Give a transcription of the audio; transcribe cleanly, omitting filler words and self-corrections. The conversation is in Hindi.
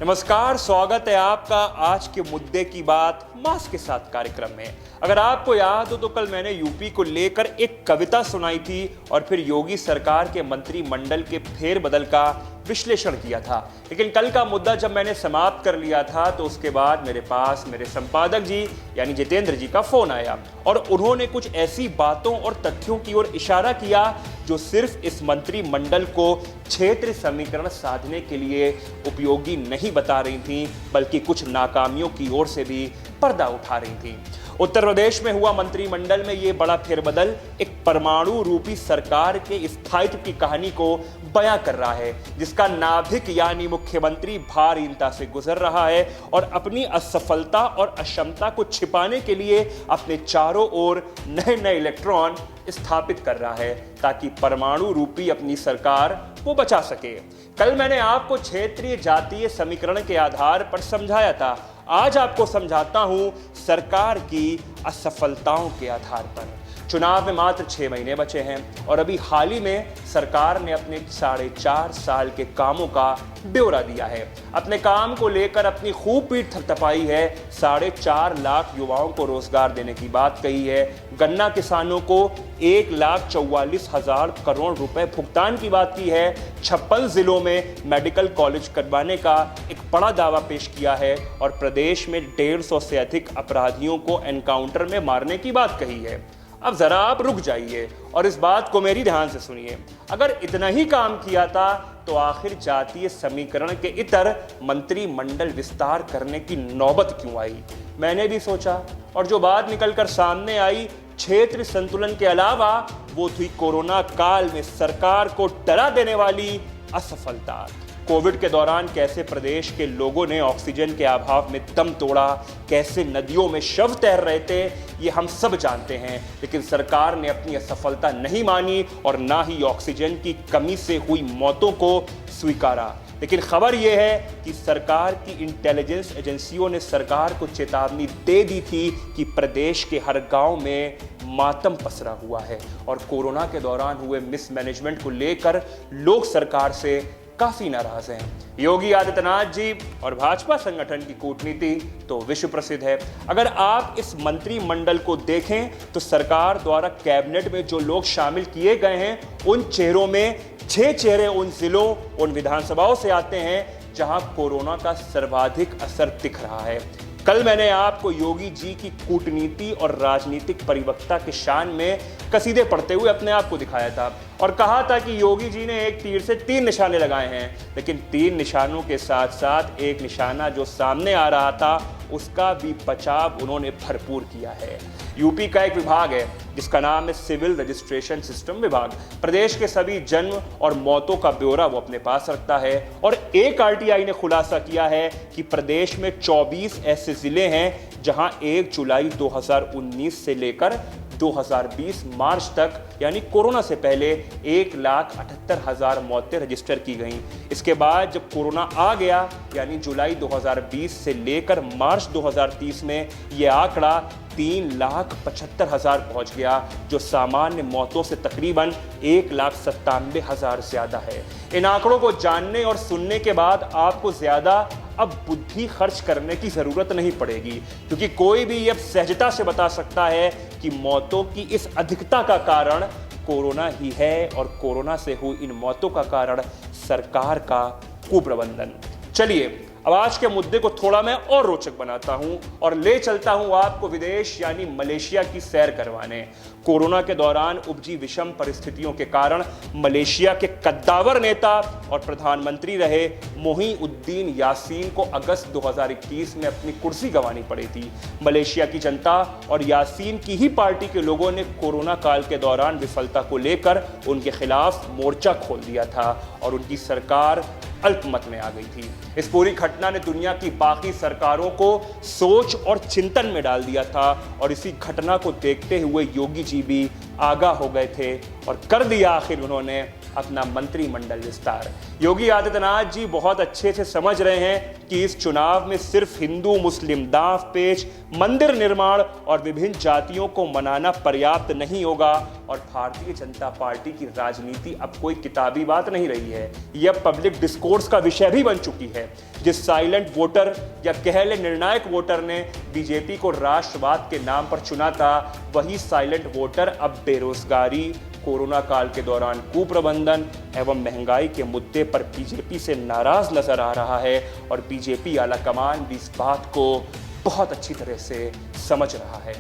नमस्कार, स्वागत है आपका आज के मुद्दे की बात मास्क के साथ कार्यक्रम में। अगर आपको याद हो तो कल मैंने यूपी को लेकर एक कविता सुनाई थी और फिर योगी सरकार के मंत्रिमंडल के फेरबदल का विश्लेषण किया था। लेकिन कल का मुद्दा जब मैंने समाप्त कर लिया था तो उसके बाद मेरे पास मेरे संपादक जी यानी जितेंद्र जी का फोन आया और उन्होंने कुछ ऐसी बातों और तथ्यों की ओर इशारा किया जो सिर्फ इस मंत्रिमंडल को क्षेत्र समीकरण साधने के लिए उपयोगी नहीं बता रही थी, बल्कि कुछ नाकामियों की ओर से भी पर्दा उठा रही थी। उत्तर प्रदेश में हुआ मंत्रिमंडल में यह बड़ा फेरबदल एक परमाणु रूपी सरकार के स्थायित्व की कहानी को बयां कर रहा है, जिसका नाभिक यानी मुख्यमंत्री भारहीनता से गुजर रहा है और अपनी असफलता और अक्षमता को छिपाने के लिए अपने चारों ओर नए नए इलेक्ट्रॉन स्थापित कर रहा है ताकि परमाणु रूपी अपनी सरकार को बचा सके। कल मैंने आपको क्षेत्रीय जातीय समीकरण के आधार पर समझाया था, आज आपको समझाता हूं सरकार की असफलताओं के आधार पर। चुनाव में मात्र 6 महीने बचे हैं और अभी हाल ही में सरकार ने अपने 4.5 साल के कामों का ब्यौरा दिया है। अपने काम को लेकर अपनी खूब पीठ थपथपाई है, 4.5 लाख युवाओं को रोजगार देने की बात कही है, गन्ना किसानों को 1,44,000 करोड़ रुपए भुगतान की बात की है, 56 जिलों में मेडिकल कॉलेज करवाने का एक बड़ा दावा पेश किया है और प्रदेश में 150 से अधिक अपराधियों को एनकाउंटर में मारने की बात कही है। अब जरा आप रुक जाइए और इस बात को मेरी ध्यान से सुनिए। अगर इतना ही काम किया था तो आखिर जातीय समीकरण के इतर मंत्रिमंडल विस्तार करने की नौबत क्यों आई? मैंने भी सोचा और जो बात निकलकर सामने आई क्षेत्र संतुलन के अलावा वो थी कोरोना काल में सरकार को डरा देने वाली असफलता। कोविड के दौरान कैसे प्रदेश के लोगों ने ऑक्सीजन के अभाव में दम तोड़ा, कैसे नदियों में शव तैर रहे थे, ये हम सब जानते हैं। लेकिन सरकार ने अपनी असफलता नहीं मानी और ना ही ऑक्सीजन की कमी से हुई मौतों को स्वीकारा। लेकिन खबर यह है कि सरकार की इंटेलिजेंस एजेंसियों ने सरकार को चेतावनी दे दी थी कि प्रदेश के हर गांव में मातम पसरा हुआ है और कोरोना के दौरान हुए मिसमैनेजमेंट को लेकर लोग सरकार से काफी नाराज हैं। योगी आदित्यनाथ जी और भाजपा संगठन की कूटनीति तो विश्व प्रसिद्ध है। अगर आप इस मंत्रिमंडल को देखें तो सरकार द्वारा कैबिनेट में जो लोग शामिल किए गए हैं उन चेहरों में 6 चेहरे उन जिलों, उन विधानसभाओं से आते हैं जहां कोरोना का सर्वाधिक असर दिख रहा है। कल मैंने आपको योगी जी की कूटनीति और राजनीतिक परिपक्वता के शान में कसीदे पढ़ते हुए अपने आप को दिखाया था और कहा था कि योगी जी ने एक तीर से 3 निशाने लगाए हैं, लेकिन 3 निशानों के साथ साथ एक निशाना जो सामने आ रहा था उसका भी बचाव उन्होंने भरपूर किया है। यूपी का एक विभाग है जिसका नाम है सिविल रजिस्ट्रेशन सिस्टम विभाग। प्रदेश के सभी जन्म और मौतों का ब्यौरा वो अपने पास रखता है और एक आरटीआई ने खुलासा किया है कि प्रदेश में 24 ऐसे जिले हैं जहां 1 जुलाई 2019 से लेकर 2020 मार्च तक यानी कोरोना से पहले 1,78,000 मौतें रजिस्टर की गईं। इसके बाद जब कोरोना आ गया यानी जुलाई 2020 से लेकर मार्च 2030 में यह आंकड़ा 3,75,000 पहुंच गया, जो सामान्य मौतों से तकरीबन 1,97,000 ज्यादा है। इन आंकड़ों को जानने और सुनने के बाद आपको ज्यादा अब बुद्धि खर्च करने की जरूरत नहीं पड़ेगी, क्योंकि कोई भी अब सहजता से बता सकता है कि मौतों की इस अधिकता का कारण कोरोना ही है और कोरोना से हुई इन मौतों का कारण सरकार का कुप्रबंधन। चलिए अब आज के मुद्दे को थोड़ा मैं और रोचक बनाता हूं और ले चलता हूं आपको विदेश यानी मलेशिया की सैर करवाने। कोरोना के दौरान उपजी विषम परिस्थितियों के कारण मलेशिया के कद्दावर नेता और प्रधानमंत्री रहे मोहीउद्दीन यासीन को अगस्त 2021 में अपनी कुर्सी गंवानी पड़ी थी। मलेशिया की जनता और यासीन की ही पार्टी के लोगों ने कोरोना काल के दौरान विफलता को लेकर उनके खिलाफ मोर्चा खोल दिया था और उनकी सरकार अल्पमत में आ गई थी। इस पूरी घटना ने दुनिया की बाकी सरकारों को सोच और चिंतन में डाल दिया था और इसी घटना को देखते हुए योगी जी भी आगाह हो गए थे और कर दिया आखिर उन्होंने अपना मंत्रिमंडल विस्तार। योगी आदित्यनाथ जी बहुत अच्छे से समझ रहे हैं कि इस चुनाव में सिर्फ हिंदू मुस्लिम दांव पेच, मंदिर निर्माण और विभिन्न जातियों को मनाना पर्याप्त नहीं होगा और भारतीय जनता पार्टी की राजनीति अब कोई किताबी बात नहीं रही है, यह पब्लिक डिस्कोर्स का विषय भी बन चुकी है। जिस साइलेंट वोटर या कह ले निर्णायक वोटर ने बीजेपी को राष्ट्रवाद के नाम पर चुना था, वही साइलेंट वोटर अब बेरोजगारी, कोरोना काल के दौरान कुप्रबंधन एवं महंगाई के मुद्दे पर बीजेपी से नाराज नजर आ रहा है और बीजेपी आलाकमान भी इस बात को बहुत अच्छी तरह से समझ रहा है।